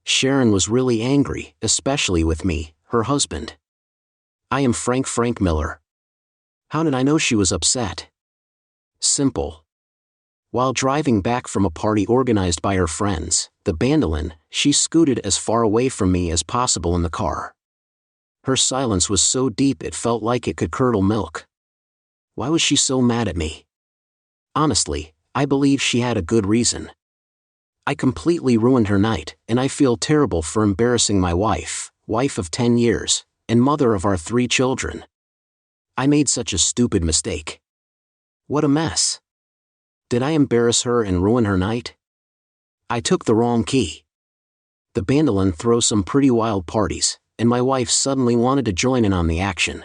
Sharon was really angry, especially with me, her husband. I am Frank Miller. How did I know she was upset? Simple. While driving back from a party organized by her friends, the Bandolin, she scooted as far away from me as possible in the car. Her silence was so deep it felt like it could curdle milk. Why was she so mad at me? Honestly, I believe she had a good reason. I completely ruined her night, and I feel terrible for embarrassing my wife of 10 years, and mother of our 3 children. I made such a stupid mistake. What a mess. Did I embarrass her and ruin her night? I took the wrong key. The Bandolin throws some pretty wild parties, and my wife suddenly wanted to join in on the action.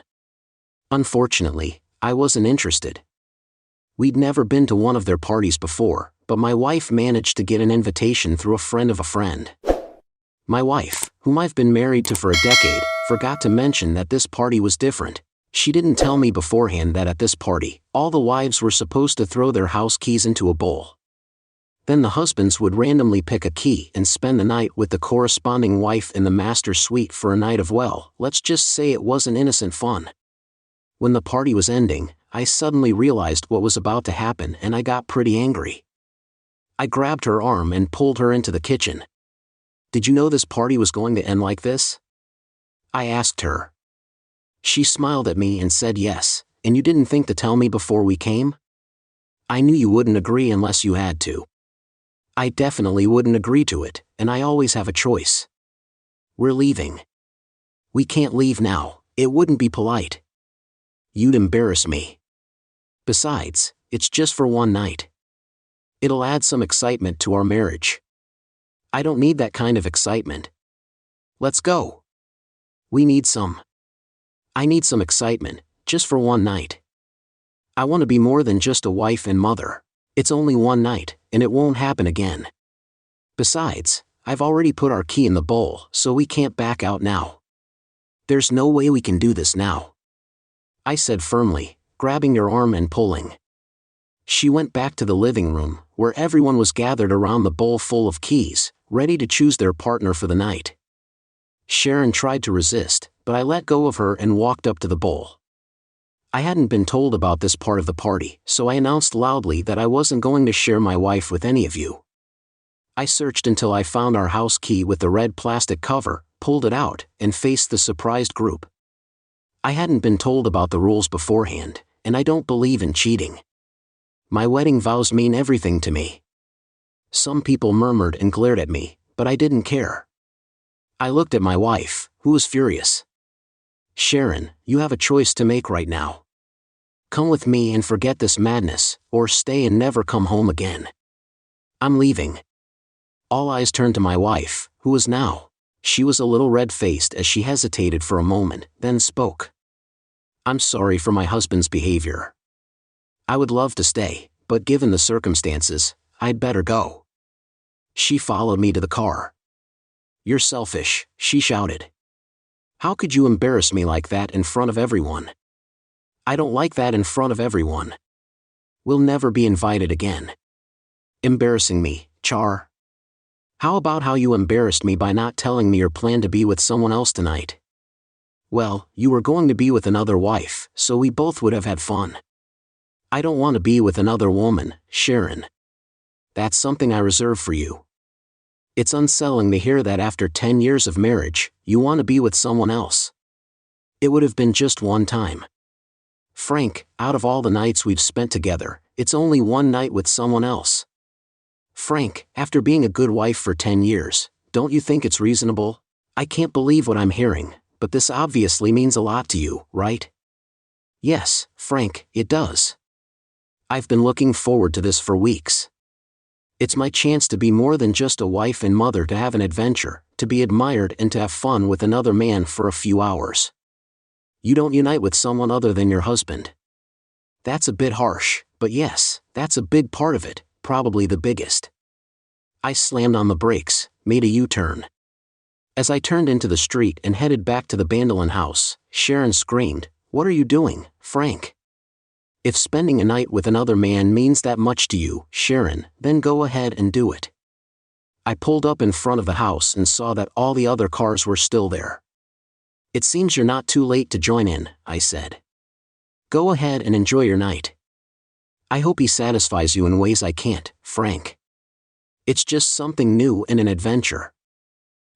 Unfortunately, I wasn't interested. We'd never been to one of their parties before, but my wife managed to get an invitation through a friend of a friend. My wife, whom I've been married to for a decade, forgot to mention that this party was different. She didn't tell me beforehand that at this party, all the wives were supposed to throw their house keys into a bowl. Then the husbands would randomly pick a key and spend the night with the corresponding wife in the master suite for a night of, well, let's just say it wasn't innocent fun. When the party was ending, I suddenly realized what was about to happen and I got pretty angry. I grabbed her arm and pulled her into the kitchen. Did you know this party was going to end like this? I asked her. She smiled at me and said yes, and you didn't think to tell me before we came? I knew you wouldn't agree unless you had to. I definitely wouldn't agree to it, and I always have a choice. We're leaving. We can't leave now, it wouldn't be polite. You'd embarrass me. Besides, it's just for one night. It'll add some excitement to our marriage. I don't need that kind of excitement. Let's go. We need some. I need some excitement, just for one night. I want to be more than just a wife and mother. It's only one night, and it won't happen again. Besides, I've already put our key in the bowl, so we can't back out now. There's no way we can do this now. I said firmly, grabbing her arm and pulling. She went back to the living room, where everyone was gathered around the bowl full of keys, ready to choose their partner for the night. Sharon tried to resist, but I let go of her and walked up to the bowl. I hadn't been told about this part of the party, so I announced loudly that I wasn't going to share my wife with any of you. I searched until I found our house key with the red plastic cover, pulled it out, and faced the surprised group. I hadn't been told about the rules beforehand, and I don't believe in cheating. My wedding vows mean everything to me. Some people murmured and glared at me, but I didn't care. I looked at my wife, who was furious. Sharon, you have a choice to make right now. Come with me and forget this madness, or stay and never come home again. I'm leaving. All eyes turned to my wife, who was now. She was a little red-faced as she hesitated for a moment, then spoke. I'm sorry for my husband's behavior. I would love to stay, but given the circumstances, I'd better go. She followed me to the car. You're selfish, she shouted. How could you embarrass me like that in front of everyone? I don't like that in front of everyone. We'll never be invited again. Embarrassing me, Char. How about how you embarrassed me by not telling me your plan to be with someone else tonight? Well, you were going to be with another wife, so we both would have had fun. I don't want to be with another woman, Sharon. That's something I reserve for you. It's unsettling to hear that after 10 years of marriage, you want to be with someone else. It would have been just one time. Frank, out of all the nights we've spent together, it's only one night with someone else. Frank, after being a good wife for 10 years, don't you think it's reasonable? I can't believe what I'm hearing, but this obviously means a lot to you, right? Yes, Frank, it does. I've been looking forward to this for weeks. It's my chance to be more than just a wife and mother, to have an adventure, to be admired and to have fun with another man for a few hours. You don't unite with someone other than your husband. That's a bit harsh, but yes, that's a big part of it, probably the biggest. I slammed on the brakes, made a U-turn. As I turned into the street and headed back to the Bandolin house, Sharon screamed, "What are you doing, Frank? If spending a night with another man means that much to you, Sharon, then go ahead and do it." I pulled up in front of the house and saw that all the other cars were still there. "It seems you're not too late to join in," I said. "Go ahead and enjoy your night. I hope he satisfies you in ways I can't, Frank. It's just something new and an adventure.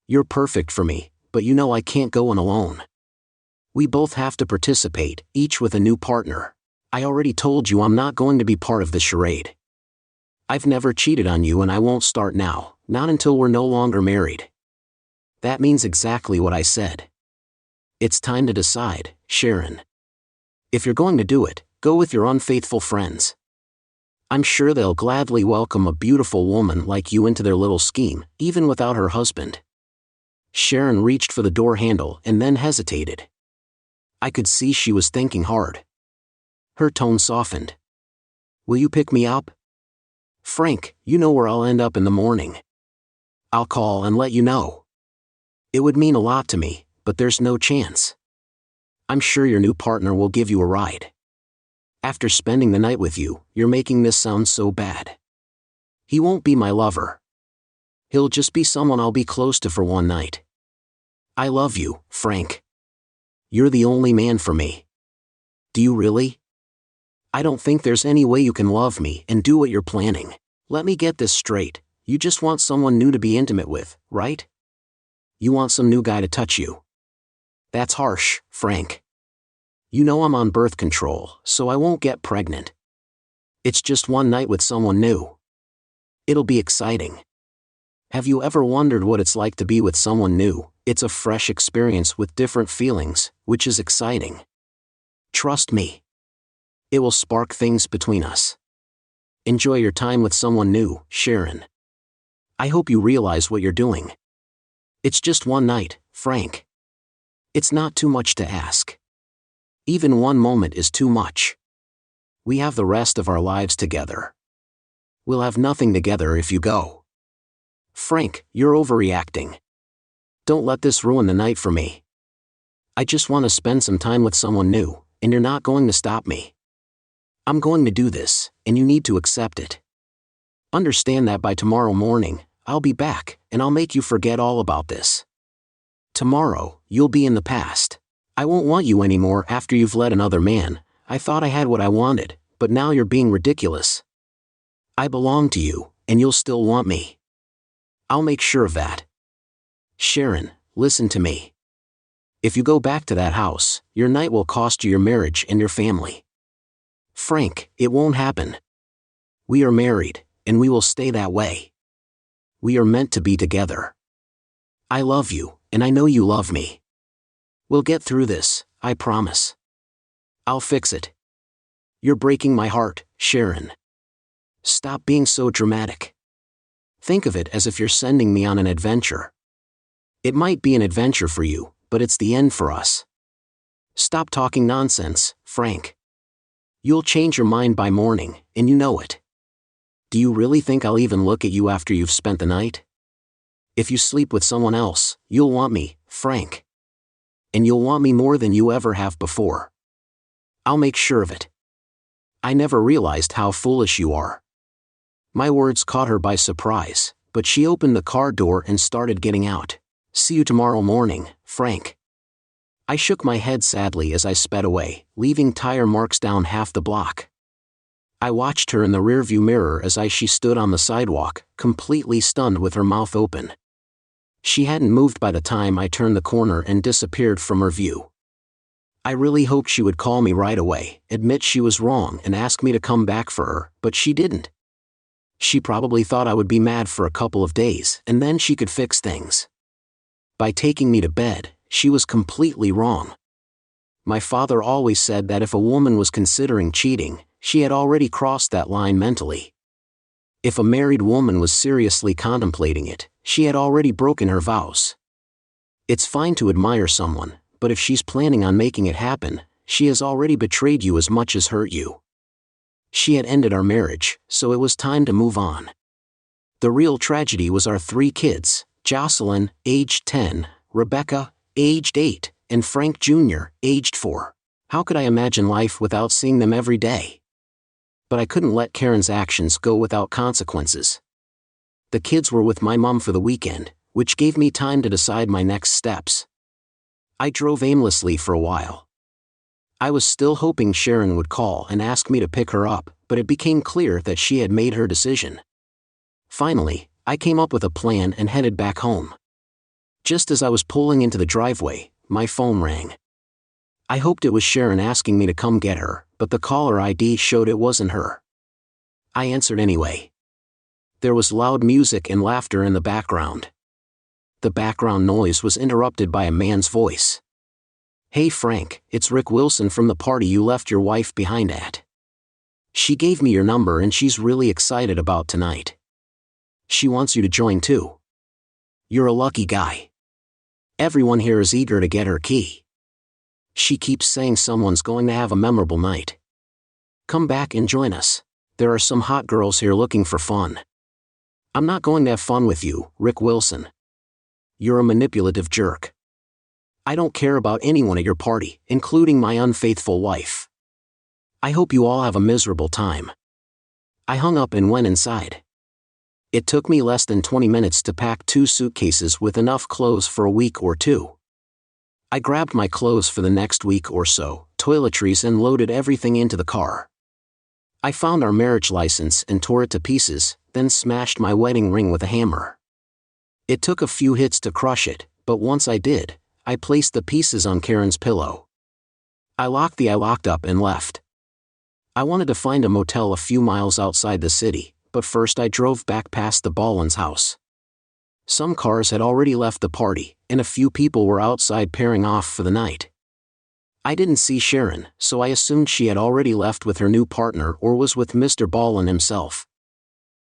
You're perfect for me, but you know I can't go in alone. We both have to participate, each with a new partner. I already told you I'm not going to be part of the charade. I've never cheated on you and I won't start now, not until we're no longer married." That means exactly what I said. It's time to decide, Sharon. If you're going to do it, go with your unfaithful friends. I'm sure they'll gladly welcome a beautiful woman like you into their little scheme, even without her husband. Sharon reached for the door handle and then hesitated. I could see she was thinking hard. Her tone softened. "Will you pick me up?" "Frank, you know where I'll end up in the morning. I'll call and let you know. It would mean a lot to me, but there's no chance. I'm sure your new partner will give you a ride. After spending the night with you, you're making this sound so bad. He won't be my lover. He'll just be someone I'll be close to for one night. I love you, Frank. You're the only man for me." "Do you really? I don't think there's any way you can love me and do what you're planning. Let me get this straight, you just want someone new to be intimate with, right? You want some new guy to touch you. That's harsh, Frank. You know I'm on birth control, so I won't get pregnant. It's just one night with someone new. It'll be exciting. Have you ever wondered what it's like to be with someone new? It's a fresh experience with different feelings, which is exciting. Trust me. It will spark things between us. Enjoy your time with someone new, Sharon. I hope you realize what you're doing. It's just one night, Frank. It's not too much to ask. Even one moment is too much. We have the rest of our lives together. We'll have nothing together if you go. Frank, you're overreacting. Don't let this ruin the night for me. I just want to spend some time with someone new, and you're not going to stop me. I'm going to do this, and you need to accept it. Understand that by tomorrow morning, I'll be back, and I'll make you forget all about this. Tomorrow, you'll be in the past. I won't want you anymore after you've let another man. I thought I had what I wanted, but now you're being ridiculous. I belong to you, and you'll still want me. I'll make sure of that. Sharon, listen to me. If you go back to that house, your night will cost you your marriage and your family. Frank, it won't happen. We are married, and we will stay that way. We are meant to be together. I love you, and I know you love me. We'll get through this, I promise. I'll fix it. You're breaking my heart, Sharon. Stop being so dramatic. Think of it as if you're sending me on an adventure. It might be an adventure for you, but it's the end for us. Stop talking nonsense, Frank. You'll change your mind by morning, and you know it. Do you really think I'll even look at you after you've spent the night? If you sleep with someone else, you'll want me, Frank. And you'll want me more than you ever have before. I'll make sure of it. I never realized how foolish you are. My words caught her by surprise, but she opened the car door and started getting out. See you tomorrow morning, Frank. I shook my head sadly as I sped away, leaving tire marks down half the block. I watched her in the rearview mirror as she stood on the sidewalk, completely stunned with her mouth open. She hadn't moved by the time I turned the corner and disappeared from her view. I really hoped she would call me right away, admit she was wrong and ask me to come back for her, but she didn't. She probably thought I would be mad for a couple of days and then she could fix things. By taking me to bed, she was completely wrong. My father always said that if a woman was considering cheating, she had already crossed that line mentally. If a married woman was seriously contemplating it, she had already broken her vows. It's fine to admire someone, but if she's planning on making it happen, she has already betrayed you as much as hurt you. She had ended our marriage, so it was time to move on. The real tragedy was our 3 kids, Jocelyn, aged 10, Rebecca, aged 8, and Frank Jr., aged 4. How could I imagine life without seeing them every day? But I couldn't let Karen's actions go without consequences. The kids were with my mom for the weekend, which gave me time to decide my next steps. I drove aimlessly for a while. I was still hoping Sharon would call and ask me to pick her up, but it became clear that she had made her decision. Finally, I came up with a plan and headed back home. Just as I was pulling into the driveway, my phone rang. I hoped it was Sharon asking me to come get her, but the caller ID showed it wasn't her. I answered anyway. There was loud music and laughter in the background. The background noise was interrupted by a man's voice. "Hey Frank, it's Rick Wilson from the party you left your wife behind at. She gave me your number and she's really excited about tonight. She wants you to join too. You're a lucky guy. Everyone here is eager to get her key. She keeps saying someone's going to have a memorable night. Come back and join us. There are some hot girls here looking for fun." "I'm not going to have fun with you, Rick Wilson. You're a manipulative jerk. I don't care about anyone at your party, including my unfaithful wife. I hope you all have a miserable time." I hung up and went inside. It took me less than 20 minutes to pack 2 suitcases with enough clothes for a week or two. I grabbed my clothes for the next week or so, toiletries, and loaded everything into the car. I found our marriage license and tore it to pieces, then smashed my wedding ring with a hammer. It took a few hits to crush it, but once I did, I placed the pieces on Karen's pillow. I locked up and left. I wanted to find a motel a few miles outside the city, but first I drove back past the Ballins' house. Some cars had already left the party, and a few people were outside pairing off for the night. I didn't see Sharon, so I assumed she had already left with her new partner or was with Mr. Ballin himself.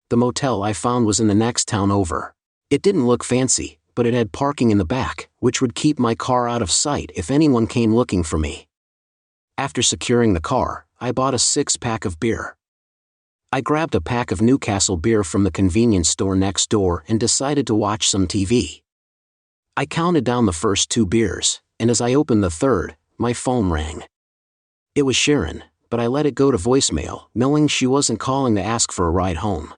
The motel I found was in the next town over. It didn't look fancy, but it had parking in the back, which would keep my car out of sight if anyone came looking for me. After securing the car, I bought a 6-pack of beer. I grabbed a pack of Newcastle beer from the convenience store next door and decided to watch some TV. I counted down the first 2 beers, and as I opened the third, my phone rang. It was Sharon, but I let it go to voicemail, knowing she wasn't calling to ask for a ride home.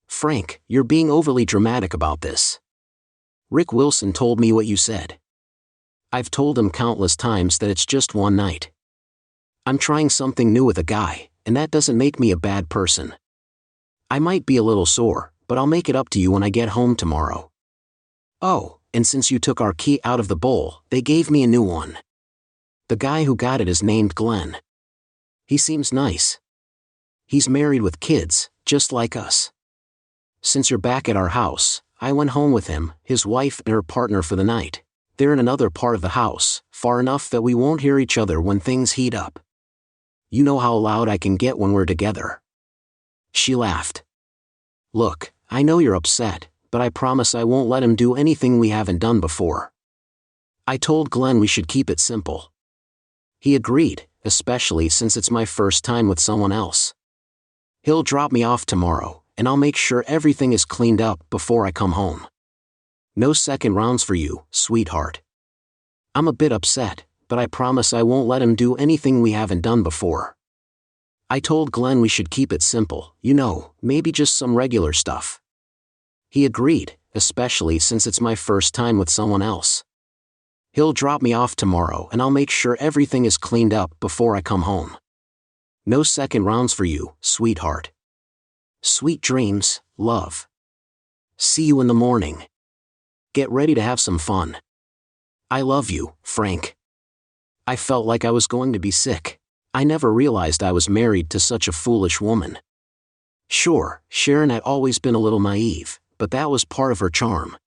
"Frank, you're being overly dramatic about this. Rick Wilson told me what you said. I've told him countless times that it's just one night. I'm trying something new with a guy, and that doesn't make me a bad person. I might be a little sore, but I'll make it up to you when I get home tomorrow. Oh, and since you took our key out of the bowl, they gave me a new one. The guy who got it is named Glenn. He seems nice. He's married with kids, just like us. Since you're back at our house, I went home with him, his wife, and her partner for the night. They're in another part of the house, far enough that we won't hear each other when things heat up. You know how loud I can get when we're together." She laughed. "Look, I know you're upset, but I promise I won't let him do anything we haven't done before. I told Glenn we should keep it simple. He agreed, especially since it's my first time with someone else. He'll drop me off tomorrow, and I'll make sure everything is cleaned up before I come home. No second rounds for you, sweetheart. I'm a bit upset, but I promise I won't let him do anything we haven't done before. I told Glenn we should keep it simple, maybe just some regular stuff. He agreed, especially since it's my first time with someone else. He'll drop me off tomorrow and I'll make sure everything is cleaned up before I come home. No second rounds for you, sweetheart. Sweet dreams, love. See you in the morning. Get ready to have some fun. I love you, Frank." I felt like I was going to be sick. I never realized I was married to such a foolish woman. Sure, Sharon had always been a little naive, but that was part of her charm.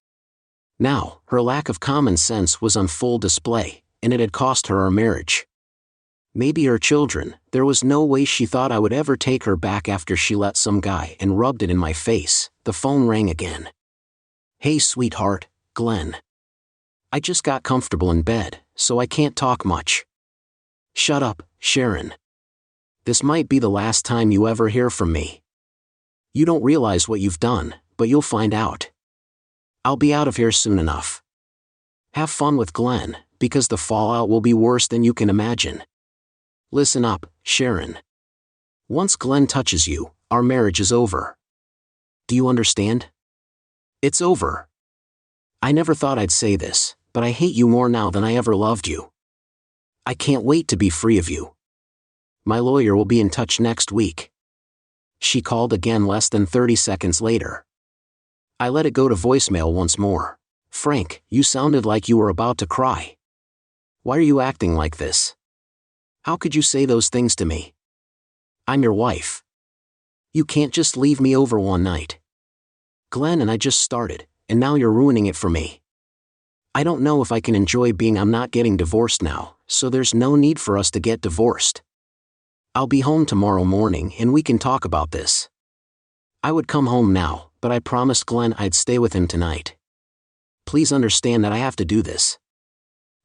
Now, her lack of common sense was on full display, and it had cost her our marriage. Maybe her children. There was no way she thought I would ever take her back after she let some guy and rubbed it in my face. The phone rang again. "Hey sweetheart, Glenn. I just got comfortable in bed, so I can't talk much." "Shut up, Sharon. This might be the last time you ever hear from me. You don't realize what you've done, but you'll find out. I'll be out of here soon enough. Have fun with Glenn, because the fallout will be worse than you can imagine. Listen up, Sharon. Once Glenn touches you, our marriage is over. Do you understand?" It's over. I never thought I'd say this, but I hate you more now than I ever loved you. I can't wait to be free of you. My lawyer will be in touch next week. She called again less than 30 seconds later. I let it go to voicemail once more. Frank, you sounded like you were about to cry. Why are you acting like this? How could you say those things to me? I'm your wife. You can't just leave me over one night. Glenn and I just started, and now you're ruining it for me. I don't know if I can enjoy being I'm not getting divorced now, so there's no need for us to get divorced. I'll be home tomorrow morning and we can talk about this. I would come home now, but I promised Glenn I'd stay with him tonight. Please understand that I have to do this.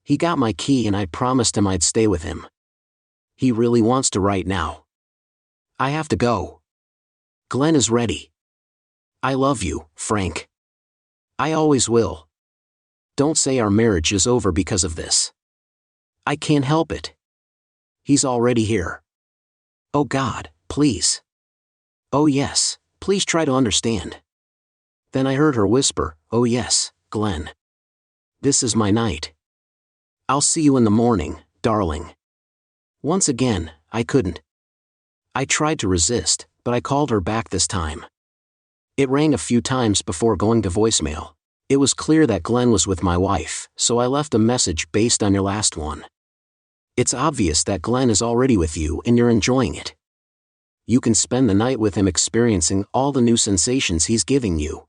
He got my key and I promised him I'd stay with him. He really wants to right now. I have to go. Glenn is ready. I love you, Frank. I always will. Don't say our marriage is over because of this. I can't help it. He's already here. Oh God, please. Oh yes, please try to understand. Then I heard her whisper, oh yes, Glenn. This is my night. I'll see you in the morning, darling. Once again, I couldn't. I tried to resist, but I called her back this time. It rang a few times before going to voicemail. It was clear that Glenn was with my wife, so I left a message based on your last one. It's obvious that Glenn is already with you and you're enjoying it. You can spend the night with him experiencing all the new sensations he's giving you.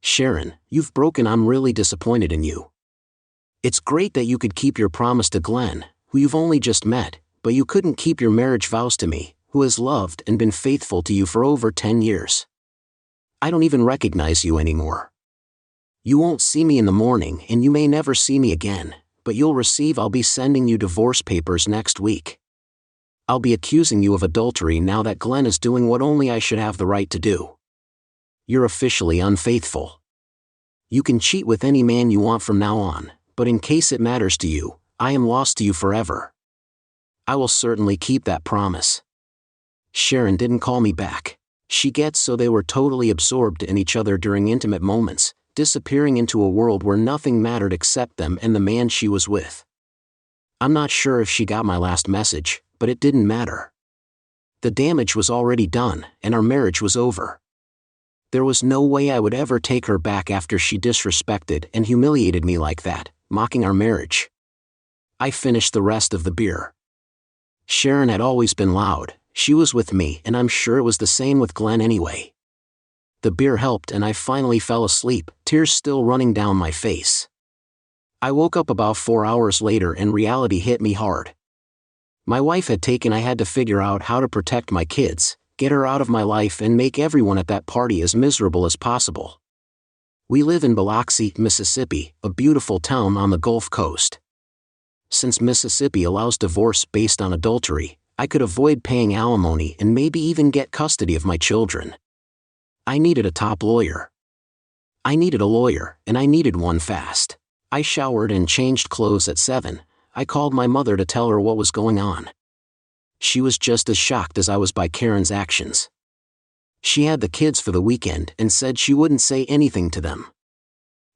Sharon, you've broken. I'm really disappointed in you. It's great that you could keep your promise to Glenn, who you've only just met, but you couldn't keep your marriage vows to me, who has loved and been faithful to you for over 10 years. I don't even recognize you anymore. You won't see me in the morning and you may never see me again, but I'll be sending you divorce papers next week. I'll be accusing you of adultery now that Glenn is doing what only I should have the right to do. You're officially unfaithful. You can cheat with any man you want from now on, but in case it matters to you, I am lost to you forever. I will certainly keep that promise. Sharon didn't call me back. She gets so they were totally absorbed in each other during intimate moments, disappearing into a world where nothing mattered except them and the man she was with. I'm not sure if she got my last message, but it didn't matter. The damage was already done, and our marriage was over. There was no way I would ever take her back after she disrespected and humiliated me like that, mocking our marriage. I finished the rest of the beer. Sharon had always been loud. She was with me, and I'm sure it was the same with Glenn anyway. The beer helped and I finally fell asleep, tears still running down my face. I woke up about 4 hours later and reality hit me hard. My wife had taken. I had to figure out how to protect my kids, get her out of my life and make everyone at that party as miserable as possible. We live in Biloxi, Mississippi, a beautiful town on the Gulf Coast. Since Mississippi allows divorce based on adultery, I could avoid paying alimony and maybe even get custody of my children. I needed a top lawyer. I needed a lawyer, and I needed one fast. I showered and changed clothes at 7. I called my mother to tell her what was going on. She was just as shocked as I was by Karen's actions. She had the kids for the weekend and said she wouldn't say anything to them.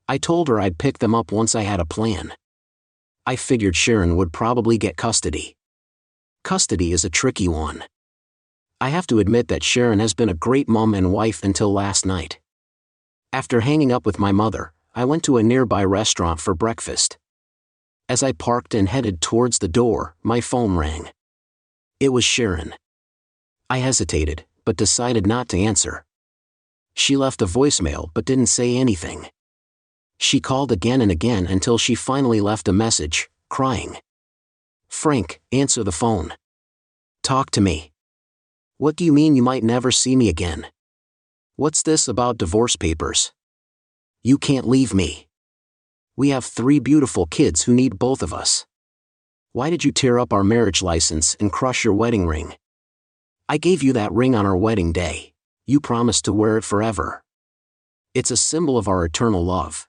I told her I'd pick them up once I had a plan. I figured Sharon would probably get custody. Custody is a tricky one. I have to admit that Sharon has been a great mom and wife until last night. After hanging up with my mother, I went to a nearby restaurant for breakfast. As I parked and headed towards the door, my phone rang. It was Sharon. I hesitated, but decided not to answer. She left a voicemail but didn't say anything. She called again and again until she finally left a message, crying. Frank, answer the phone. Talk to me. What do you mean you might never see me again? What's this about divorce papers? You can't leave me. We have 3 beautiful kids who need both of us. Why did you tear up our marriage license and crush your wedding ring? I gave you that ring on our wedding day. You promised to wear it forever. It's a symbol of our eternal love.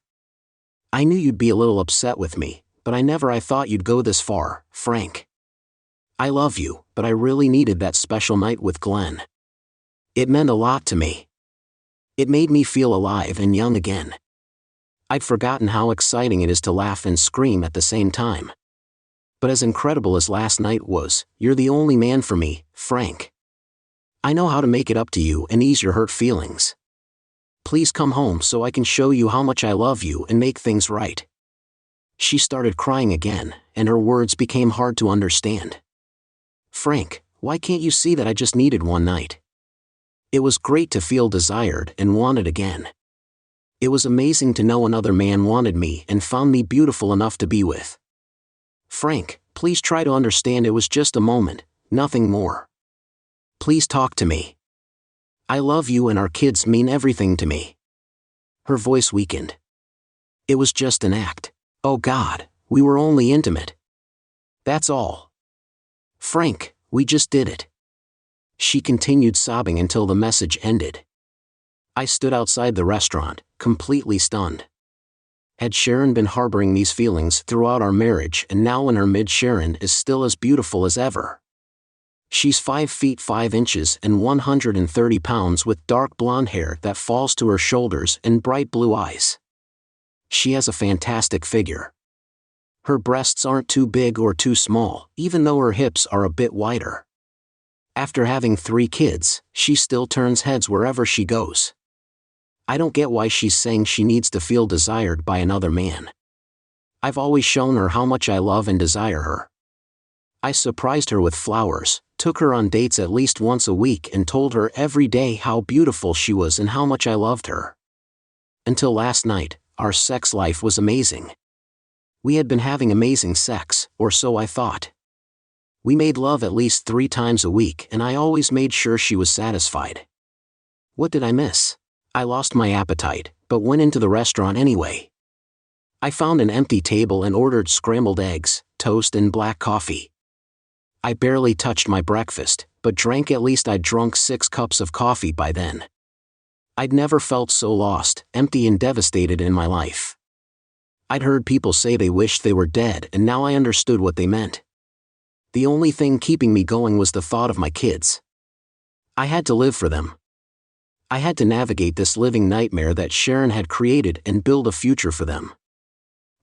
I knew you'd be a little upset with me, but I thought you'd go this far, Frank. I love you, but I really needed that special night with Glenn. It meant a lot to me. It made me feel alive and young again. I'd forgotten how exciting it is to laugh and scream at the same time. But as incredible as last night was, you're the only man for me, Frank. I know how to make it up to you and ease your hurt feelings. Please come home so I can show you how much I love you and make things right. She started crying again, and her words became hard to understand. Frank, why can't you see that I just needed one night? It was great to feel desired and wanted again. It was amazing to know another man wanted me and found me beautiful enough to be with. Frank, please try to understand it was just a moment, nothing more. Please talk to me. I love you and our kids mean everything to me. Her voice weakened. It was just an act. Oh God, we were only intimate. That's all. Frank, we just did it. She continued sobbing until the message ended. I stood outside the restaurant, completely stunned. Had Sharon been harboring these feelings throughout our marriage, and now in her mid, Sharon is still as beautiful as ever? She's 5 feet 5 inches and 130 pounds with dark blonde hair that falls to her shoulders and bright blue eyes. She has a fantastic figure. Her breasts aren't too big or too small, even though her hips are a bit wider. After having 3 kids, she still turns heads wherever she goes. I don't get why she's saying she needs to feel desired by another man. I've always shown her how much I love and desire her. I surprised her with flowers, took her on dates at least once a week and told her every day how beautiful she was and how much I loved her. Until last night, our sex life was amazing. We had been having amazing sex, or so I thought. We made love at least 3 times a week and I always made sure she was satisfied. What did I miss? I lost my appetite, but went into the restaurant anyway. I found an empty table and ordered scrambled eggs, toast and black coffee. I barely touched my breakfast, but drank at least I'd drunk 6 cups of coffee by then. I'd never felt so lost, empty and devastated in my life. I'd heard people say they wished they were dead and now I understood what they meant. The only thing keeping me going was the thought of my kids. I had to live for them. I had to navigate this living nightmare that Sharon had created and build a future for them.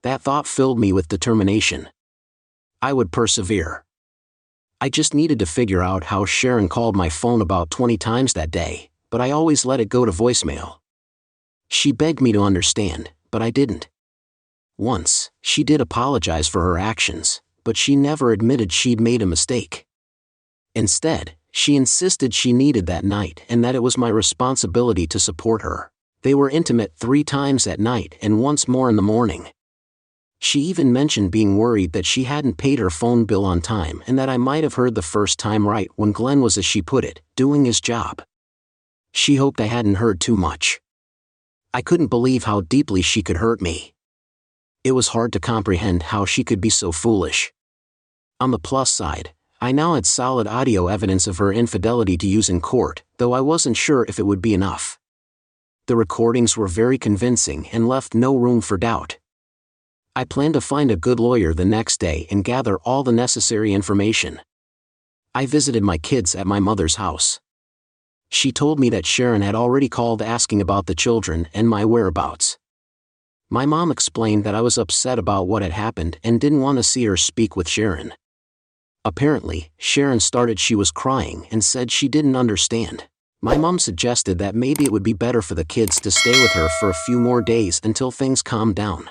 That thought filled me with determination. I would persevere. I just needed to figure out how Sharon called my phone about 20 times that day, but I always let it go to voicemail. She begged me to understand, but I didn't. Once, she did apologize for her actions, but she never admitted she'd made a mistake. Instead, she insisted she needed that night and that it was my responsibility to support her. They were intimate 3 times at night and once more in the morning. She even mentioned being worried that she hadn't paid her phone bill on time and that I might have heard the first time right when Glenn was, as she put it, doing his job. She hoped I hadn't heard too much. I couldn't believe how deeply she could hurt me. It was hard to comprehend how she could be so foolish. On the plus side, I now had solid audio evidence of her infidelity to use in court, though I wasn't sure if it would be enough. The recordings were very convincing and left no room for doubt. I planned to find a good lawyer the next day and gather all the necessary information. I visited my kids at my mother's house. She told me that Sharon had already called asking about the children and my whereabouts. My mom explained that I was upset about what had happened and didn't want to see her speak with Sharon. Apparently, Sharon started she was crying and said she didn't understand. My mom suggested that maybe it would be better for the kids to stay with her for a few more days until things calmed down.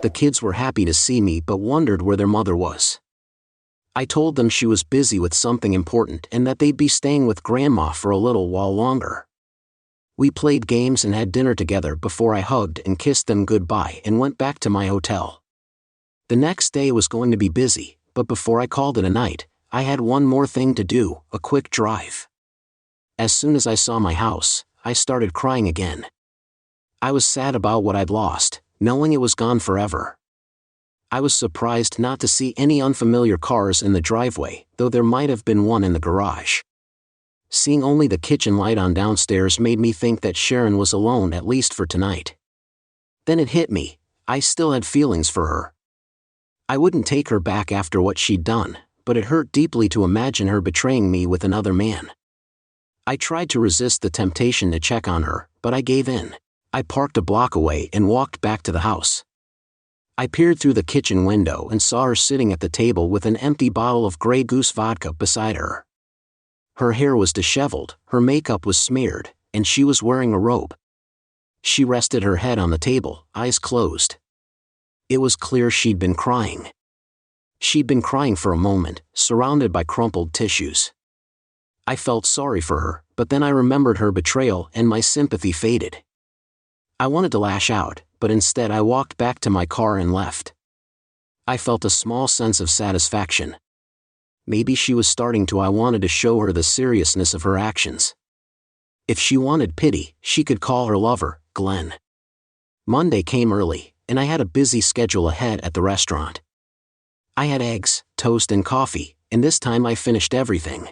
The kids were happy to see me but wondered where their mother was. I told them she was busy with something important and that they'd be staying with Grandma for a little while longer. We played games and had dinner together before I hugged and kissed them goodbye and went back to my hotel. The next day was going to be busy, but before I called it a night, I had one more thing to do, a quick drive. As soon as I saw my house, I started crying again. I was sad about what I'd lost, knowing it was gone forever. I was surprised not to see any unfamiliar cars in the driveway, though there might have been one in the garage. Seeing only the kitchen light on downstairs made me think that Sharon was alone, at least for tonight. Then it hit me, I still had feelings for her. I wouldn't take her back after what she'd done, but it hurt deeply to imagine her betraying me with another man. I tried to resist the temptation to check on her, but but I gave in. I parked a block away and walked back to the house. I peered through the kitchen window and saw her sitting at the table with an empty bottle of Grey Goose vodka beside her. Her hair was disheveled, her makeup was smeared, and she was wearing a robe. She rested her head on the table, eyes closed. It was clear she'd been crying. She'd been crying for a moment, surrounded by crumpled tissues. I felt sorry for her, but then I remembered her betrayal and my sympathy faded. I wanted to lash out, but instead I walked back to my car and left. I felt a small sense of satisfaction. Maybe she was starting to. I wanted to show her the seriousness of her actions. If she wanted pity, she could call her lover, Glenn. Monday came early, and I had a busy schedule ahead at the restaurant. I had eggs, toast and coffee, and this time I finished everything.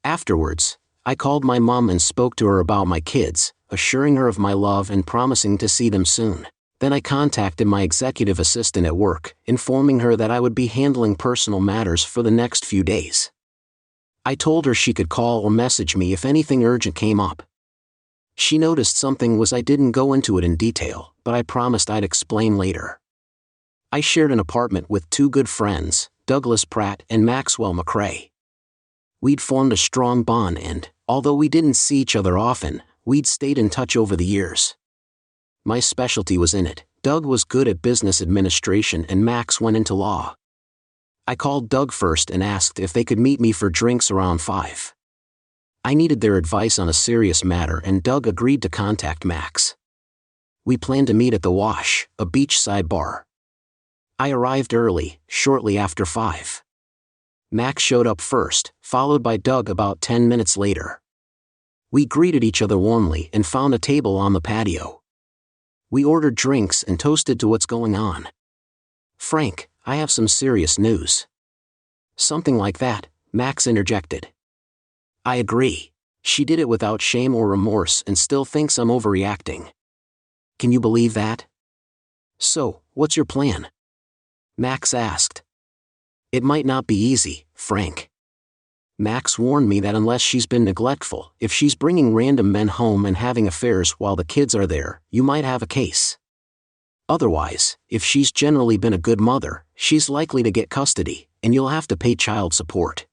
Afterwards, I called my mom and spoke to her about my kids, assuring her of my love and promising to see them soon. Then I contacted my executive assistant at work, informing her that I would be handling personal matters for the next few days. I told her she could call or message me if anything urgent came up. She noticed something was I didn't go into it in detail, but I promised I'd explain later. I shared an apartment with two good friends, Douglas Pratt and Maxwell McRae. We'd formed a strong bond and, although we didn't see each other often, we'd stayed in touch over the years. My specialty was in it. Doug was good at business administration and Max went into law. I called Doug first and asked if they could meet me for drinks around 5. I needed their advice on a serious matter and Doug agreed to contact Max. We planned to meet at the Wash, a beachside bar. I arrived early, shortly after 5. Max showed up first, followed by Doug about 10 minutes later. We greeted each other warmly and found a table on the patio. We ordered drinks and toasted to what's going on. "Frank, I have some serious news." "Something like that," Max interjected. "I agree." She did it without shame or remorse and still thinks I'm overreacting. "Can you believe that?" "So, what's your plan?" Max asked. "It might not be easy, Frank." Max warned me that unless she's been neglectful, if she's bringing random men home and having affairs while the kids are there, you might have a case. Otherwise, if she's generally been a good mother, she's likely to get custody, and you'll have to pay child support.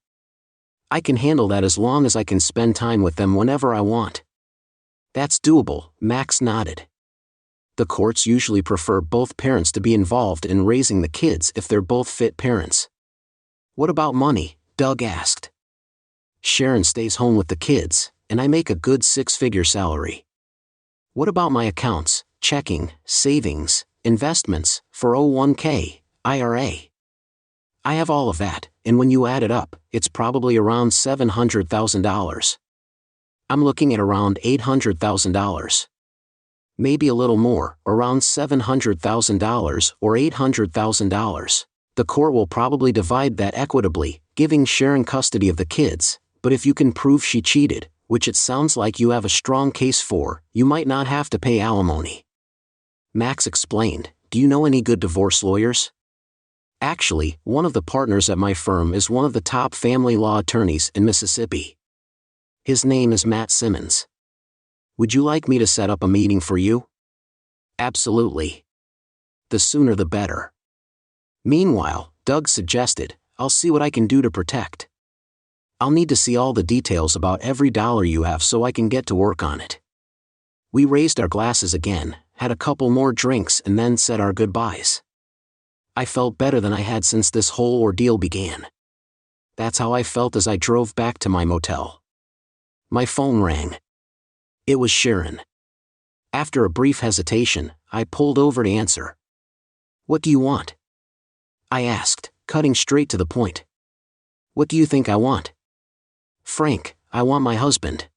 "I can handle that as long as I can spend time with them whenever I want." "That's doable," Max nodded. The courts usually prefer both parents to be involved in raising the kids if they're both fit parents. "What about money?" Doug asked. "Sharon stays home with the kids, and I make a good 6-figure salary." "What about my accounts, checking, savings, investments, 401k, IRA?" "I have all of that, and when you add it up, it's probably around $700,000. I'm looking at around $800,000. Maybe a little more, around $700,000 or $800,000. The court will probably divide that equitably, giving Sharon custody of the kids, but if you can prove she cheated, which it sounds like you have a strong case for, you might not have to pay alimony." Max explained, "Do you know any good divorce lawyers?" "Actually, one of the partners at my firm is one of the top family law attorneys in Mississippi. His name is Matt Simmons. Would you like me to set up a meeting for you?" "Absolutely. The sooner the better." Meanwhile, Doug suggested, "I'll see what I can do to protect. I'll need to see all the details about every dollar you have so I can get to work on it." We raised our glasses again, had a couple more drinks and then said our goodbyes. I felt better than I had since this whole ordeal began. That's how I felt as I drove back to my motel. My phone rang. It was Sharon. After a brief hesitation, I pulled over to answer. "What do you want?" I asked, cutting straight to the point. "What do you think I want?" "Frank, I want my husband.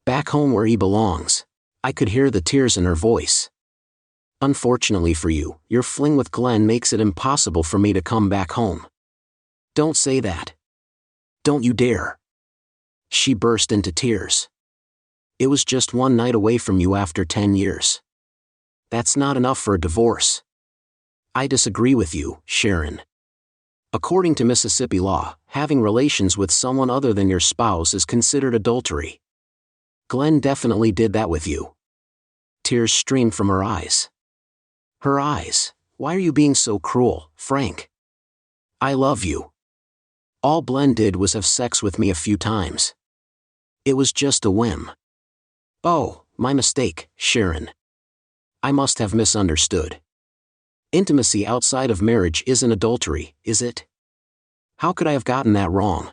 Back home where he belongs." I could hear the tears in her voice. "Unfortunately for you, your fling with Glenn makes it impossible for me to come back home." "Don't say that. Don't you dare." She burst into tears. "It was just one night away from you after 10 years. That's not enough for a divorce." "I disagree with you, Sharon. According to Mississippi law, having relations with someone other than your spouse is considered adultery. Glenn definitely did that with you." Tears streamed from her eyes. Her eyes. Why are you being so cruel, Frank? I love you. All Glenn did was have sex with me a few times. It was just a whim. Oh, my mistake, Sharon. I must have misunderstood. Intimacy outside of marriage isn't adultery, is it? How could I have gotten that wrong?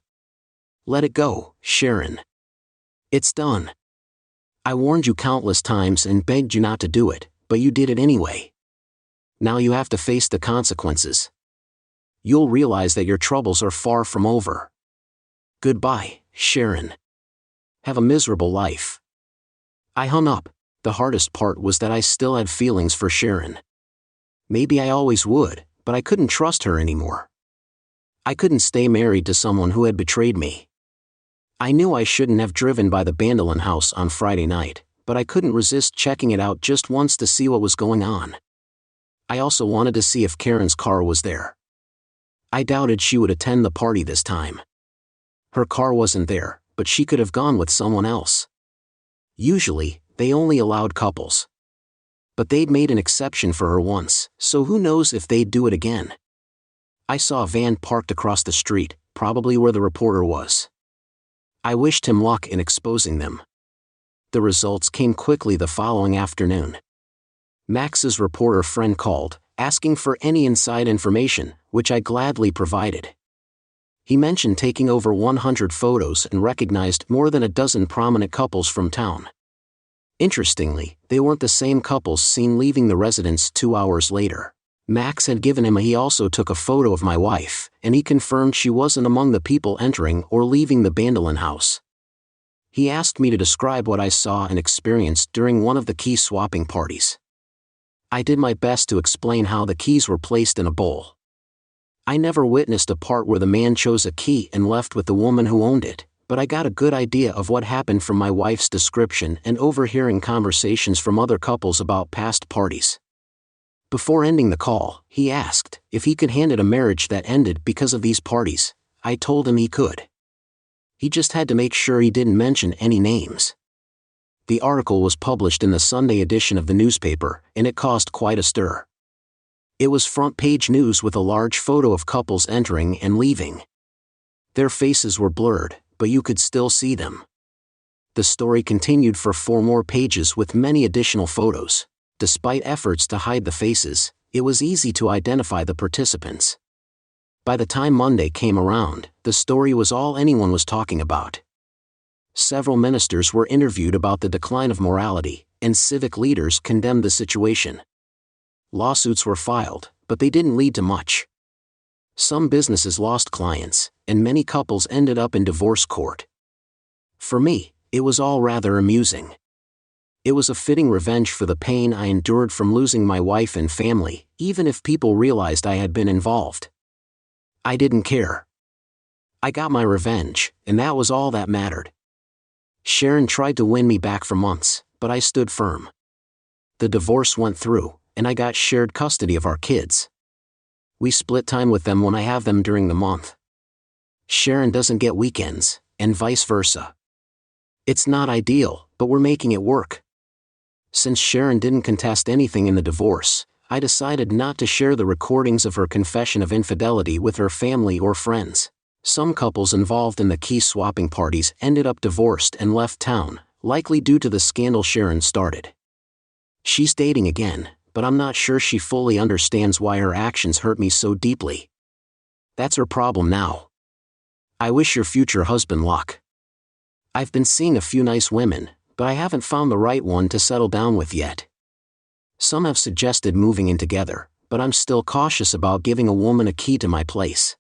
Let it go, Sharon. It's done. I warned you countless times and begged you not to do it, but you did it anyway. Now you have to face the consequences. You'll realize that your troubles are far from over. Goodbye, Sharon. Have a miserable life. I hung up. The hardest part was that I still had feelings for Sharon. Maybe I always would, but I couldn't trust her anymore. I couldn't stay married to someone who had betrayed me. I knew I shouldn't have driven by the Bandolin house on Friday night, but I couldn't resist checking it out just once to see what was going on. I also wanted to see if Karen's car was there. I doubted she would attend the party this time. Her car wasn't there, but she could have gone with someone else. Usually, they only allowed couples. But they'd made an exception for her once, so who knows if they'd do it again. I saw a van parked across the street, probably where the reporter was. I wished him luck in exposing them. The results came quickly the following afternoon. Max's reporter friend called, asking for any inside information, which I gladly provided. He mentioned taking over 100 photos and recognized more than a dozen prominent couples from town. Interestingly, they weren't the same couples seen leaving the residence 2 hours later. Max had given him he also took a photo of my wife, and he confirmed she wasn't among the people entering or leaving the Bandolin house. He asked me to describe what I saw and experienced during one of the key swapping parties. I did my best to explain how the keys were placed in a bowl. I never witnessed a part where the man chose a key and left with the woman who owned it, but I got a good idea of what happened from my wife's description and overhearing conversations from other couples about past parties. Before ending the call, he asked if he could hand it a marriage that ended because of these parties. I told him he could. He just had to make sure he didn't mention any names. The article was published in the Sunday edition of the newspaper, and it caused quite a stir. It was front-page news with a large photo of couples entering and leaving. Their faces were blurred, but you could still see them. The story continued for 4 more pages with many additional photos. Despite efforts to hide the faces, it was easy to identify the participants. By the time Monday came around, the story was all anyone was talking about. Several ministers were interviewed about the decline of morality, and civic leaders condemned the situation. Lawsuits were filed, but they didn't lead to much. Some businesses lost clients, and many couples ended up in divorce court. For me, it was all rather amusing. It was a fitting revenge for the pain I endured from losing my wife and family, even if people realized I had been involved. I didn't care. I got my revenge, and that was all that mattered. Sharon tried to win me back for months, but I stood firm. The divorce went through, and I got shared custody of our kids. We split time with them when I have them during the month. Sharon doesn't get weekends, and vice versa. It's not ideal, but we're making it work. Since Sharon didn't contest anything in the divorce, I decided not to share the recordings of her confession of infidelity with her family or friends. Some couples involved in the key swapping parties ended up divorced and left town, likely due to the scandal Sharon started. She's dating again, but I'm not sure she fully understands why her actions hurt me so deeply. That's her problem now. I wish your future husband luck. I've been seeing a few nice women, but I haven't found the right one to settle down with yet. Some have suggested moving in together, but I'm still cautious about giving a woman a key to my place.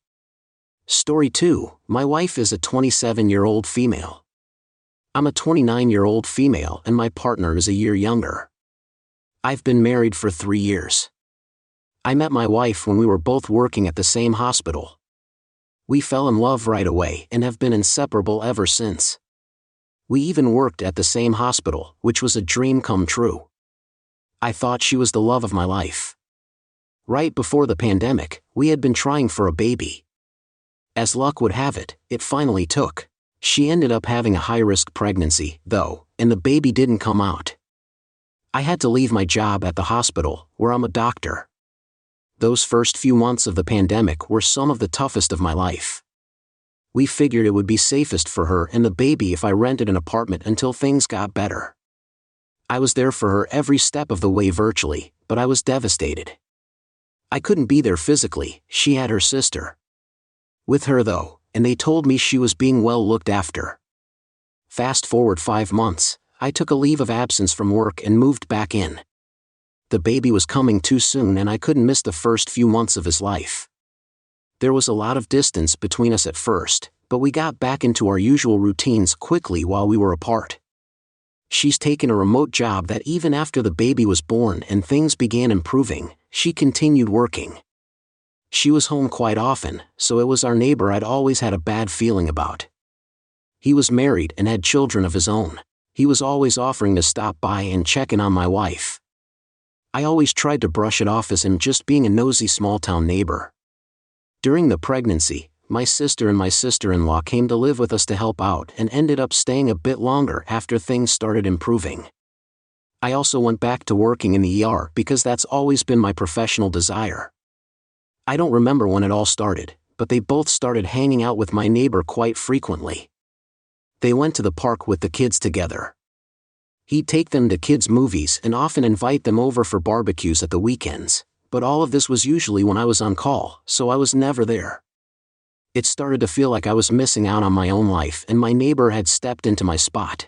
Story 2, my wife is a 27-year-old female. I'm a 29-year-old female and my partner is a year younger. I've been married for 3 years. I met my wife when we were both working at the same hospital. We fell in love right away and have been inseparable ever since. We even worked at the same hospital, which was a dream come true. I thought she was the love of my life. Right before the pandemic, we had been trying for a baby. As luck would have it, it finally took. She ended up having a high-risk pregnancy, though, and the baby didn't come out. I had to leave my job at the hospital, where I'm a doctor. Those first few months of the pandemic were some of the toughest of my life. We figured it would be safest for her and the baby if I rented an apartment until things got better. I was there for her every step of the way virtually, but I was devastated. I couldn't be there physically. She had her sister with her though, and they told me she was being well looked after. Fast forward 5 months, I took a leave of absence from work and moved back in. The baby was coming too soon and I couldn't miss the first few months of his life. There was a lot of distance between us at first, but we got back into our usual routines quickly while we were apart. She's taken a remote job that even after the baby was born and things began improving, she continued working. She was home quite often, so it was our neighbor I'd always had a bad feeling about. He was married and had children of his own. He was always offering to stop by and check in on my wife. I always tried to brush it off as him just being a nosy small-town neighbor. During the pregnancy, my sister and my sister-in-law came to live with us to help out and ended up staying a bit longer after things started improving. I also went back to working in the ER because that's always been my professional desire. I don't remember when it all started, but they both started hanging out with my neighbor quite frequently. They went to the park with the kids together. He'd take them to kids' movies and often invite them over for barbecues at the weekends, but all of this was usually when I was on call, so I was never there. It started to feel like I was missing out on my own life and my neighbor had stepped into my spot.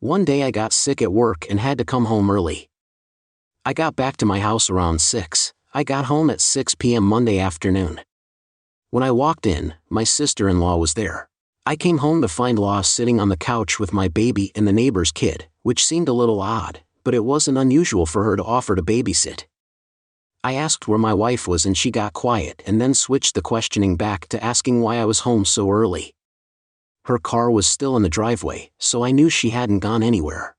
One day I got sick at work and had to come home early. I got back to my house around 6. I got home at 6 p.m. Monday afternoon. When I walked in, my sister-in-law was there. I came home to find Law sitting on the couch with my baby and the neighbor's kid, which seemed a little odd, but it wasn't unusual for her to offer to babysit. I asked where my wife was and she got quiet and then switched the questioning back to asking why I was home so early. Her car was still in the driveway, so I knew she hadn't gone anywhere.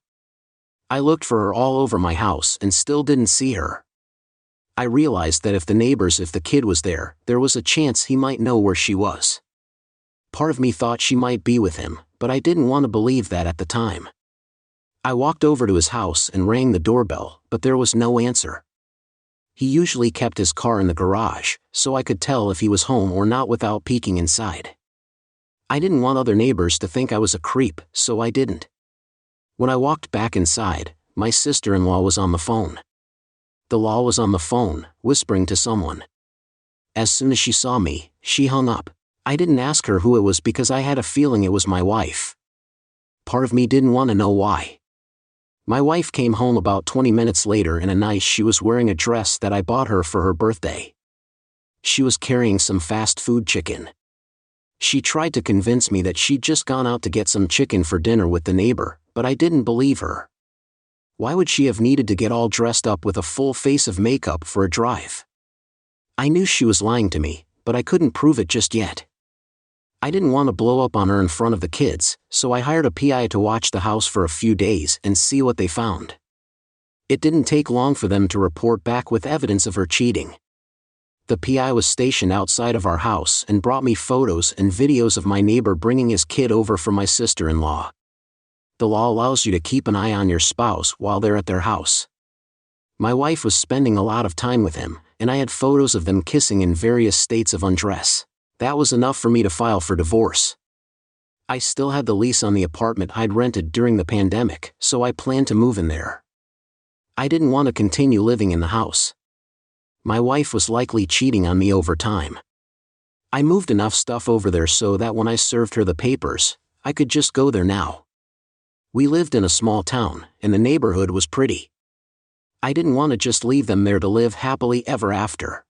I looked for her all over my house and still didn't see her. I realized that if the kid was there was a chance he might know where she was. Part of me thought she might be with him, but I didn't want to believe that at the time. I walked over to his house and rang the doorbell, but there was no answer. He usually kept his car in the garage, so I could tell if he was home or not without peeking inside. I didn't want other neighbors to think I was a creep, so I didn't. When I walked back inside, my sister-in-law was on the phone. The law was on the phone, whispering to someone. As soon as she saw me, she hung up. I didn't ask her who it was because I had a feeling it was my wife. Part of me didn't want to know why. My wife came home about 20 minutes later in a nice she was wearing a dress that I bought her for her birthday. She was carrying some fast food chicken. She tried to convince me that she'd just gone out to get some chicken for dinner with the neighbor, but I didn't believe her. Why would she have needed to get all dressed up with a full face of makeup for a drive? I knew she was lying to me, but I couldn't prove it just yet. I didn't want to blow up on her in front of the kids, so I hired a PI to watch the house for a few days and see what they found. It didn't take long for them to report back with evidence of her cheating. The PI was stationed outside of our house and brought me photos and videos of my neighbor bringing his kid over for my sister-in-law. The law allows you to keep an eye on your spouse while they're at their house. My wife was spending a lot of time with him, and I had photos of them kissing in various states of undress. That was enough for me to file for divorce. I still had the lease on the apartment I'd rented during the pandemic, so I planned to move in there. I didn't want to continue living in the house. My wife was likely cheating on me over time. I moved enough stuff over there so that when I served her the papers, I could just go there now. We lived in a small town, and the neighborhood was pretty. I didn't want to just leave them there to live happily ever after.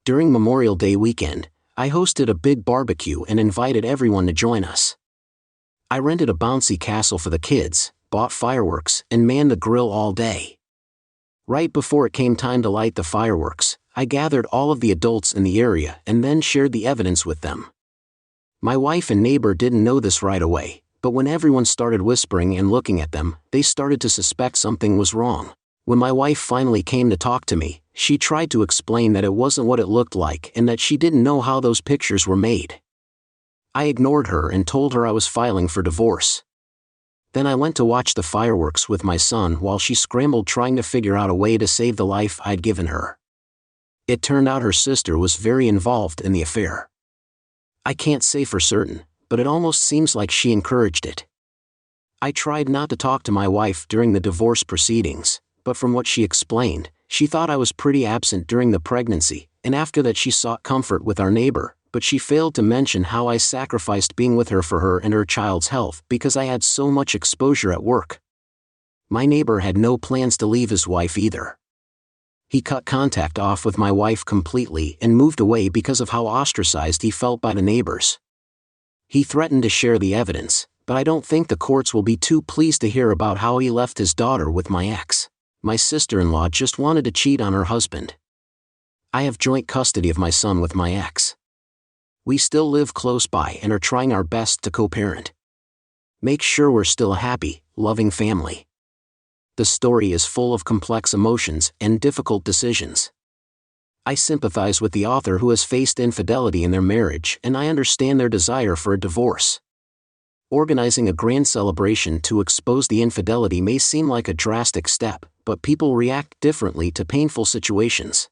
During Memorial Day weekend, I hosted a big barbecue and invited everyone to join us. I rented a bouncy castle for the kids, bought fireworks, and manned the grill all day. Right before it came time to light the fireworks, I gathered all of the adults in the area and then shared the evidence with them. My wife and neighbor didn't know this right away, but when everyone started whispering and looking at them, they started to suspect something was wrong. When my wife finally came to talk to me, she tried to explain that it wasn't what it looked like and that she didn't know how those pictures were made. I ignored her and told her I was filing for divorce. Then I went to watch the fireworks with my son while she scrambled trying to figure out a way to save the life I'd given her. It turned out her sister was very involved in the affair. I can't say for certain, but it almost seems like she encouraged it. I tried not to talk to my wife during the divorce proceedings, but from what she explained, she thought I was pretty absent during the pregnancy, and after that she sought comfort with our neighbor, but she failed to mention how I sacrificed being with her for her and her child's health because I had so much exposure at work. My neighbor had no plans to leave his wife either. He cut contact off with my wife completely and moved away because of how ostracized he felt by the neighbors. He threatened to share the evidence, but I don't think the courts will be too pleased to hear about how he left his daughter with my ex. My sister-in-law just wanted to cheat on her husband. I have joint custody of my son with my ex. We still live close by and are trying our best to co-parent. Make sure we're still a happy, loving family. The story is full of complex emotions and difficult decisions. I sympathize with the author who has faced infidelity in their marriage, and I understand their desire for a divorce. Organizing a grand celebration to expose the infidelity may seem like a drastic step, but people react differently to painful situations.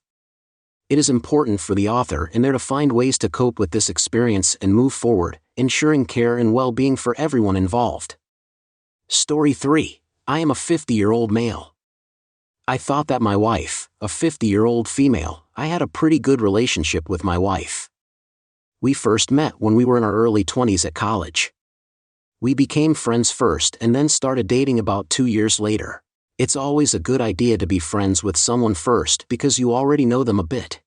It is important for the author and there to find ways to cope with this experience and move forward, ensuring care and well-being for everyone involved. Story 3. I am a 50-year-old male. I thought that my wife, a 50-year-old female, I had a pretty good relationship with my wife. We first met when we were in our early 20s at college. We became friends first and then started dating about 2 years later. It's always a good idea to be friends with someone first because you already know them a bit.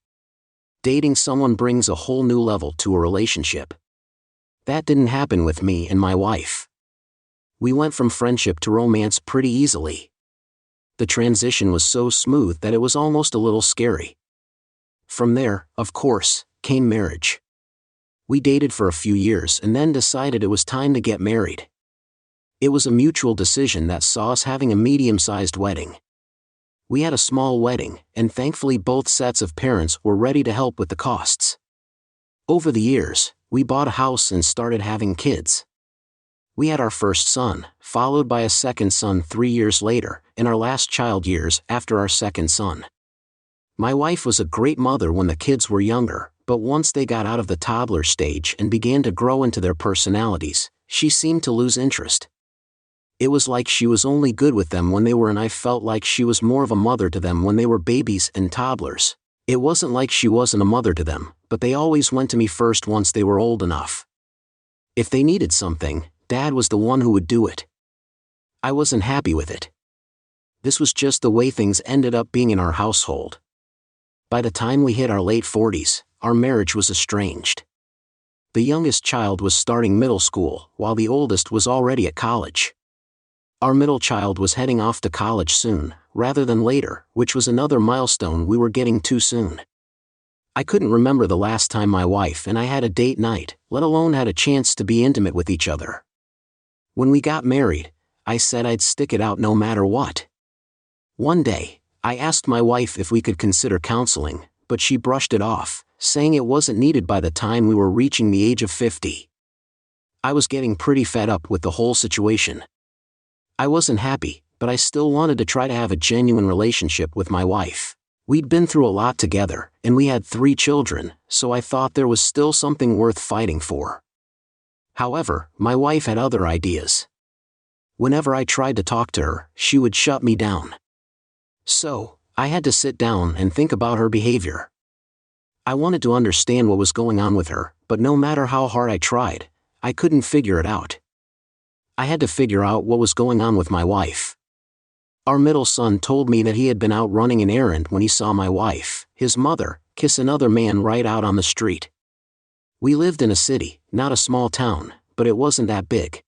Dating someone brings a whole new level to a relationship. That didn't happen with me and my wife. We went from friendship to romance pretty easily. The transition was so smooth that it was almost a little scary. From there, of course, came marriage. We dated for a few years and then decided it was time to get married. It was a mutual decision that saw us having a medium-sized wedding. We had a small wedding, and thankfully both sets of parents were ready to help with the costs. Over the years, we bought a house and started having kids. We had our first son, followed by a second son 3 years later, and our last child years after our second son. My wife was a great mother when the kids were younger, but once they got out of the toddler stage and began to grow into their personalities, she seemed to lose interest. It was like she was only good with them when they were, and I felt like she was more of a mother to them when they were babies and toddlers. It wasn't like she wasn't a mother to them, but they always went to me first once they were old enough. If they needed something, Dad was the one who would do it. I wasn't happy with it. This was just the way things ended up being in our household. By the time we hit our late 40s, our marriage was estranged. The youngest child was starting middle school, while the oldest was already at college. Our middle child was heading off to college soon, rather than later, which was another milestone we were getting too soon. I couldn't remember the last time my wife and I had a date night, let alone had a chance to be intimate with each other. When we got married, I said I'd stick it out no matter what. One day, I asked my wife if we could consider counseling, but she brushed it off, saying it wasn't needed by the time we were reaching the age of 50. I was getting pretty fed up with the whole situation. I wasn't happy, but I still wanted to try to have a genuine relationship with my wife. We'd been through a lot together, and we had 3 children, so I thought there was still something worth fighting for. However, my wife had other ideas. Whenever I tried to talk to her, she would shut me down. So, I had to sit down and think about her behavior. I wanted to understand what was going on with her, but no matter how hard I tried, I couldn't figure it out. I had to figure out what was going on with my wife. Our middle son told me that he had been out running an errand when he saw my wife, his mother, kiss another man right out on the street. We lived in a city, not a small town, but it wasn't that big.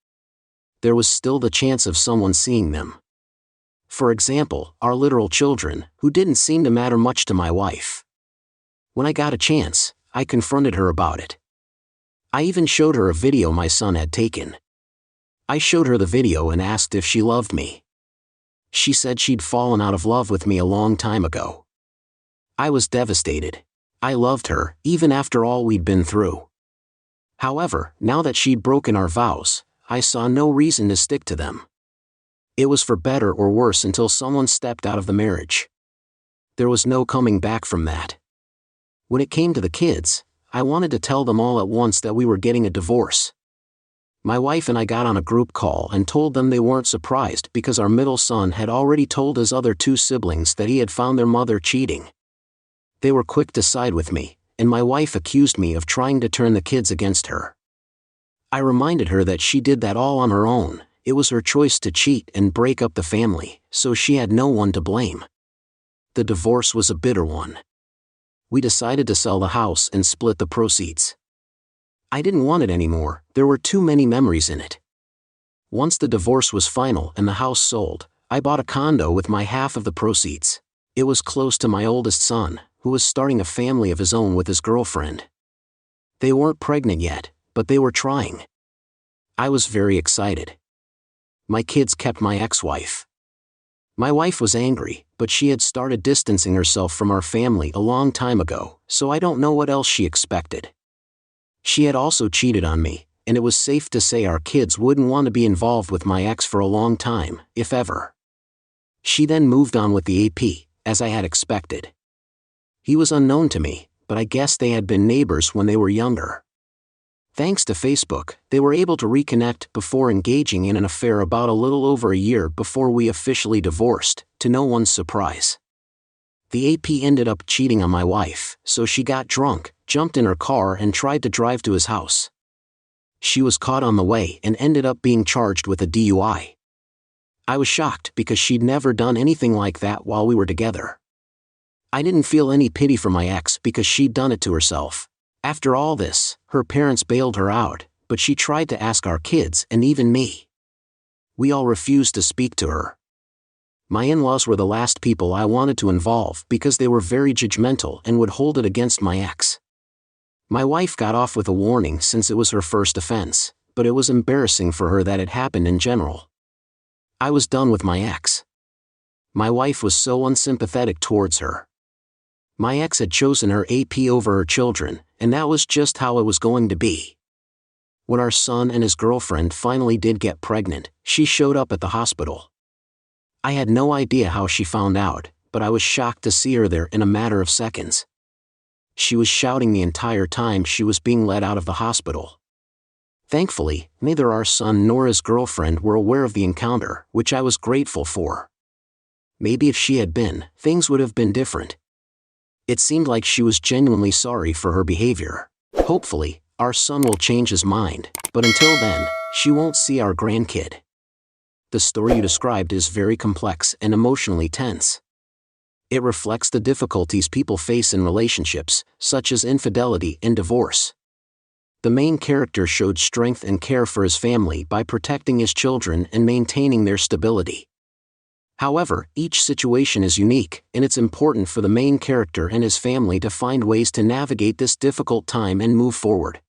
There was still the chance of someone seeing them. For example, our literal children, who didn't seem to matter much to my wife. When I got a chance, I confronted her about it. I even showed her a video my son had taken. I showed her the video and asked if she loved me. She said she'd fallen out of love with me a long time ago. I was devastated. I loved her, even after all we'd been through. However, now that she'd broken our vows, I saw no reason to stick to them. It was for better or worse until someone stepped out of the marriage. There was no coming back from that. When it came to the kids, I wanted to tell them all at once that we were getting a divorce. My wife and I got on a group call and told them they weren't surprised because our middle son had already told his other two siblings that he had found their mother cheating. They were quick to side with me, and my wife accused me of trying to turn the kids against her. I reminded her that she did that all on her own. It was her choice to cheat and break up the family, so she had no one to blame. The divorce was a bitter one. We decided to sell the house and split the proceeds. I didn't want it anymore, there were too many memories in it. Once the divorce was final and the house sold, I bought a condo with my half of the proceeds. It was close to my oldest son, who was starting a family of his own with his girlfriend. They weren't pregnant yet, but they were trying. I was very excited. My kids kept my ex-wife. My wife was angry, but she had started distancing herself from our family a long time ago, so I don't know what else she expected. She had also cheated on me, and it was safe to say our kids wouldn't want to be involved with my ex for a long time, if ever. She then moved on with the AP, as I had expected. He was unknown to me, but I guess they had been neighbors when they were younger. Thanks to Facebook, they were able to reconnect before engaging in an affair about a little over a year before we officially divorced, to no one's surprise. The AP ended up cheating on my wife, so she got drunk, jumped in her car and tried to drive to his house. She was caught on the way and ended up being charged with a DUI. I was shocked because she'd never done anything like that while we were together. I didn't feel any pity for my ex because she'd done it to herself. After all this, her parents bailed her out, but she tried to ask our kids and even me. We all refused to speak to her. My in-laws were the last people I wanted to involve because they were very judgmental and would hold it against my ex. My wife got off with a warning since it was her first offense, but it was embarrassing for her that it happened in general. I was done with my ex. My wife was so unsympathetic towards her. My ex had chosen her AP over her children, and that was just how it was going to be. When our son and his girlfriend finally did get pregnant, she showed up at the hospital. I had no idea how she found out, but I was shocked to see her there in a matter of seconds. She was shouting the entire time she was being led out of the hospital. Thankfully, neither our son nor his girlfriend were aware of the encounter, which I was grateful for. Maybe if she had been, things would have been different. It seemed like she was genuinely sorry for her behavior. Hopefully, our son will change his mind, but until then, she won't see our grandkid. The story you described is very complex and emotionally tense. It reflects the difficulties people face in relationships, such as infidelity and divorce. The main character showed strength and care for his family by protecting his children and maintaining their stability. However, each situation is unique, and it's important for the main character and his family to find ways to navigate this difficult time and move forward.